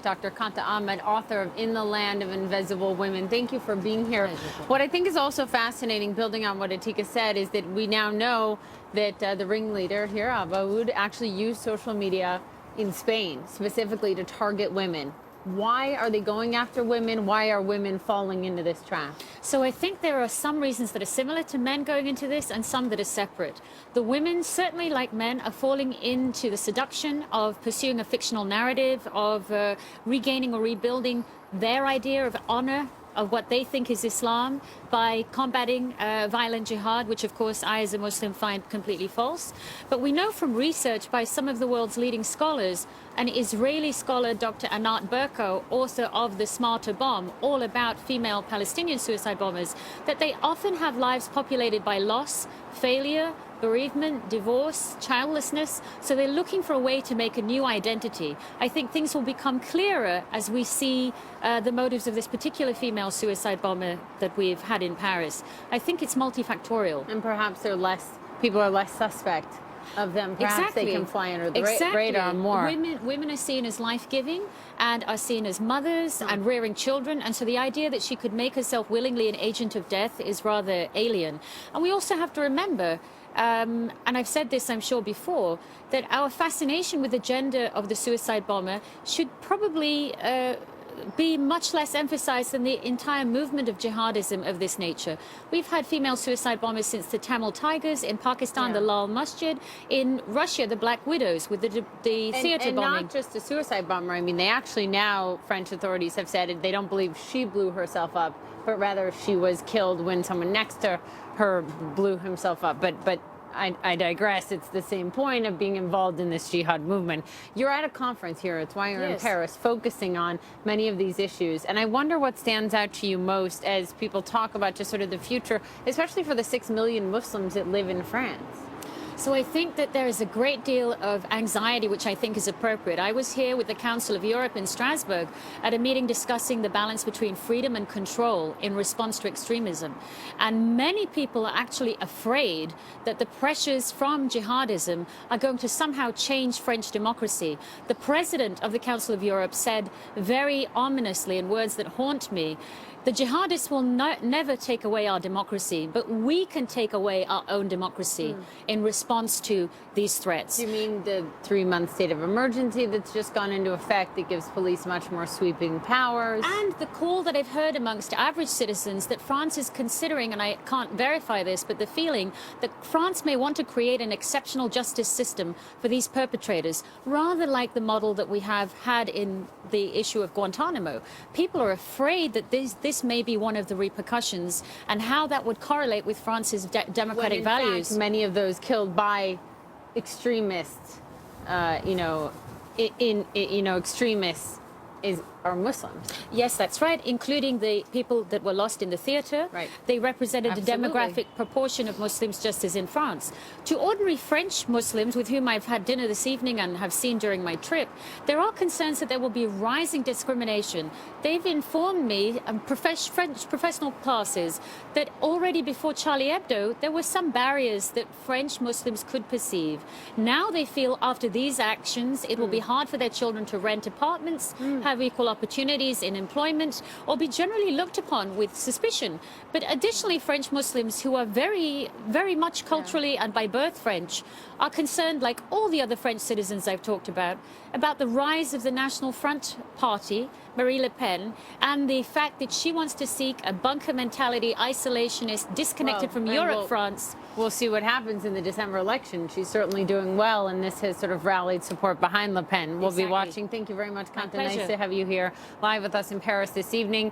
Dr. Qanta Ahmed, author of In the Land of Invisible Women. Thank you for being here. What I think is also fascinating, building on what Atika said, is that we now know that the ringleader here, Abaoud, actually used social media in Spain, specifically to target women. Why are they going after women? Why are women falling into this trap? So I think there are some reasons that are similar to men going into this and some that are separate. The women, certainly like men, are falling into the seduction of pursuing a fictional narrative, of regaining or rebuilding their idea of honor, of what they think is Islam, by combating violent jihad, which of course I as a Muslim find completely false. But we know from research by some of the world's leading scholars, an Israeli scholar, Dr. Anat Berko, author of The Smarter Bomb, all about female Palestinian suicide bombers, that they often have lives populated by loss, failure, bereavement, divorce, childlessness. So they're looking for a way to make a new identity. I think things will become clearer as we see the motives of this particular female suicide bomber that we've had in Paris. I think it's multifactorial. And perhaps people are less suspect of them. Perhaps they can fly under the radar more. Women are seen as life-giving and are seen as mothers and rearing children. And so the idea that she could make herself willingly an agent of death is rather alien. And we also have to remember, and I've said this, I'm sure, before, that our fascination with the gender of the suicide bomber should probably be much less emphasized than the entire movement of jihadism of this nature. We've had female suicide bombers since the Tamil Tigers, in Pakistan, the Lal Masjid, in Russia, the Black Widows with the theater bombing. And not just a suicide bomber. I mean, they actually now, French authorities have said they don't believe she blew herself up, but rather she was killed when someone next to her blew himself up. But I digress. It's the same point of being involved in this jihad movement. You're at a conference here. It's why you're in Paris, focusing on many of these issues. And I wonder what stands out to you most as people talk about just sort of the future, especially for the 6 million Muslims that live in France. So I think that there is a great deal of anxiety, which I think is appropriate. I was here with the Council of Europe in Strasbourg at a meeting discussing the balance between freedom and control in response to extremism. And many people are actually afraid that the pressures from jihadism are going to somehow change French democracy. The president of the Council of Europe said very ominously, in words that haunt me, the jihadists will never take away our democracy, but we can take away our own democracy in response to these threats. Do you mean the 3-month state of emergency that's just gone into effect that gives police much more sweeping powers? And the call that I've heard amongst average citizens that France is considering, and I can't verify this, but the feeling that France may want to create an exceptional justice system for these perpetrators, rather like the model that we have had in the issue of Guantanamo. People are afraid that this may be one of the repercussions, and how that would correlate with France's democratic values. Fact, many of those killed by extremists, extremists are Muslims. Yes, that's right, including the people that were lost in the theater. Right. They represented a demographic proportion of Muslims, just as in France. To ordinary French Muslims, with whom I've had dinner this evening and have seen during my trip, there are concerns that there will be rising discrimination. They've informed me, French professional classes, that already before Charlie Hebdo, there were some barriers that French Muslims could perceive. Now they feel after these actions, it will be hard for their children to rent apartments, have equal opportunities in employment, or be generally looked upon with suspicion. But additionally, French Muslims who are very, very much culturally and by birth French are concerned, like all the other French citizens I've talked about the rise of the National Front Party, Marine Le Pen, and the fact that she wants to seek a bunker mentality, isolationist, disconnected from Europe, France. We'll see what happens in the December election. She's certainly doing well, and this has sort of rallied support behind Le Pen. We'll be watching. Thank you very much, Qanta. Nice to have you here live with us in Paris this evening.